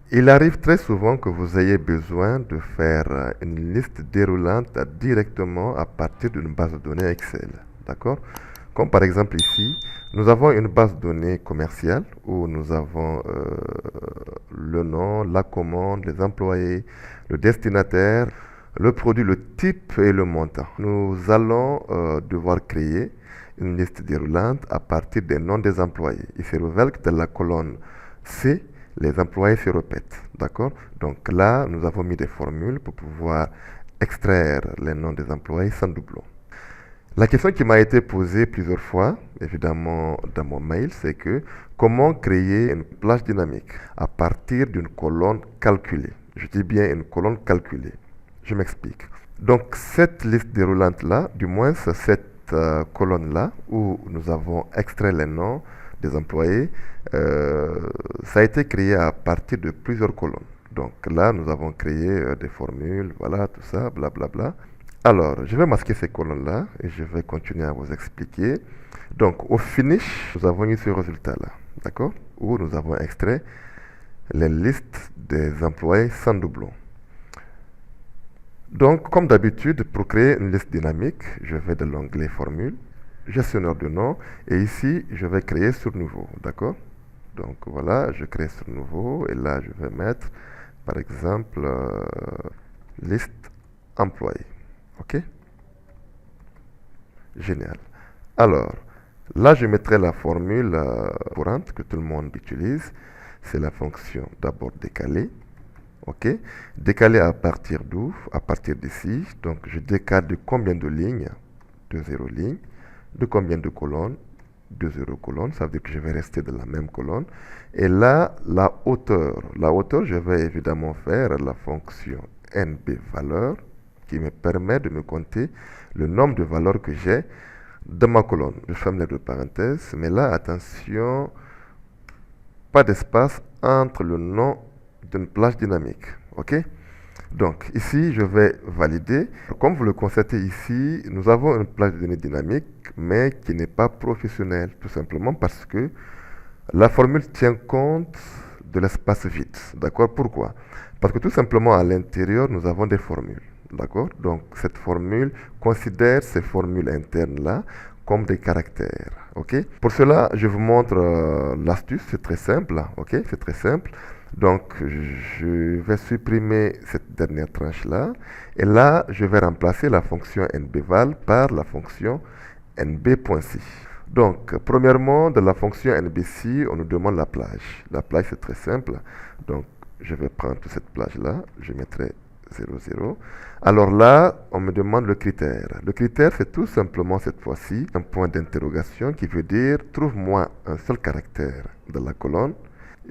Il arrive très souvent que vous ayez besoin de faire une liste déroulante directement à partir d'une base de données Excel. D'accord? Comme par exemple ici, nous avons une base de données commerciale où nous avons le nom, la commande, les employés, le destinataire, le produit, le type et le montant. Nous allons devoir créer une liste déroulante à partir des noms des employés. Il se révèle que dans la colonne C, les employés se répètent. D'accord? Donc là, nous avons mis des formules pour pouvoir extraire les noms des employés sans doublon. La question qui m'a été posée plusieurs fois, évidemment dans mon mail, c'est que comment créer une plage dynamique à partir d'une colonne calculée. Je dis bien une colonne calculée. Je m'explique. Donc cette liste déroulante-là, du moins cette colonne-là, où nous avons extrait les noms des employés, ça a été créé à partir de plusieurs colonnes. Donc là, nous avons créé des formules, voilà, tout ça, blablabla. Bla, bla. Alors, je vais masquer ces colonnes-là et je vais continuer à vous expliquer. Donc, au finish, nous avons eu ce résultat-là, d'accord? Où nous avons extrait les listes des employés sans doublon. Donc, comme d'habitude, pour créer une liste dynamique, je vais de l'onglet Formule, gestionnaire de nom, et ici, je vais créer sur Nouveau, d'accord? Donc, voilà, je crée sur Nouveau, et là, je vais mettre, par exemple, liste employés. Ok? Génial. Alors, là, je mettrai la formule courante que tout le monde utilise. C'est la fonction d'abord décaler. Ok? Décaler à partir d'où? À partir d'ici. Donc, je décale de combien de lignes? De 0 lignes. De combien de colonnes? De 0 colonnes. Ça veut dire que je vais rester dans la même colonne. Et là, la hauteur. La hauteur, je vais évidemment faire la fonction nbValeur qui me permet de me compter le nombre de valeurs que j'ai dans ma colonne. Je ferme les deux parenthèses, mais là, attention, pas d'espace entre le nom d'une plage dynamique. OK? Donc, ici, je vais valider. Comme vous le constatez ici, nous avons une plage de données dynamique, mais qui n'est pas professionnelle, tout simplement parce que la formule tient compte de l'espace vide. D'accord? Pourquoi? Parce que tout simplement, à l'intérieur, nous avons des formules. D'accord? Donc, cette formule considère ces formules internes-là comme des caractères. OK? Pour cela, je vous montre l'astuce. C'est très simple. OK? C'est très simple. Donc, je vais supprimer cette dernière tranche-là. Et là, je vais remplacer la fonction nbval par la fonction nb.si. Donc, premièrement, de la fonction nbc, on nous demande la plage. La plage, c'est très simple. Donc, je vais prendre toute cette plage-là. Je mettrai 0, 0. Alors là, on me demande le critère. Le critère, c'est tout simplement cette fois-ci un point d'interrogation qui veut dire trouve-moi un seul caractère de la colonne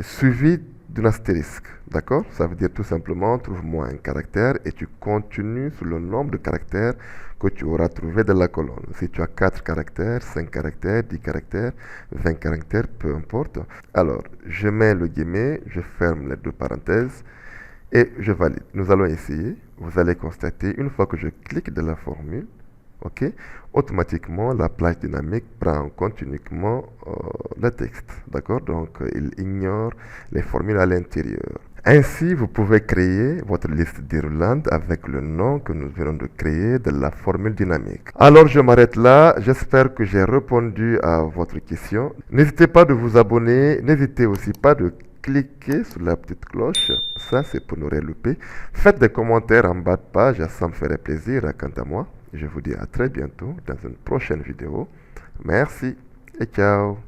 suivi d'un astérisque. D'accord? Ça veut dire tout simplement trouve-moi un caractère et tu continues sur le nombre de caractères que tu auras trouvé dans la colonne. Si tu as 4 caractères, 5 caractères, 10 caractères, 20 caractères, peu importe. Alors, je mets le guillemot, je ferme les deux parenthèses et je valide. Nous allons essayer. Vous allez constater, une fois que je clique de la formule, ok, automatiquement la plage dynamique prend en compte uniquement le texte. D'accord? Donc, il ignore les formules à l'intérieur. Ainsi, vous pouvez créer votre liste déroulante avec le nom que nous venons de créer de la formule dynamique. Alors, je m'arrête là. J'espère que j'ai répondu à votre question. N'hésitez pas de vous abonner. N'hésitez aussi pas de cliquez sur la petite cloche, ça c'est pour ne rien louper. Faites des commentaires en bas de page, ça me ferait plaisir quant à moi. Je vous dis à très bientôt dans une prochaine vidéo. Merci et ciao.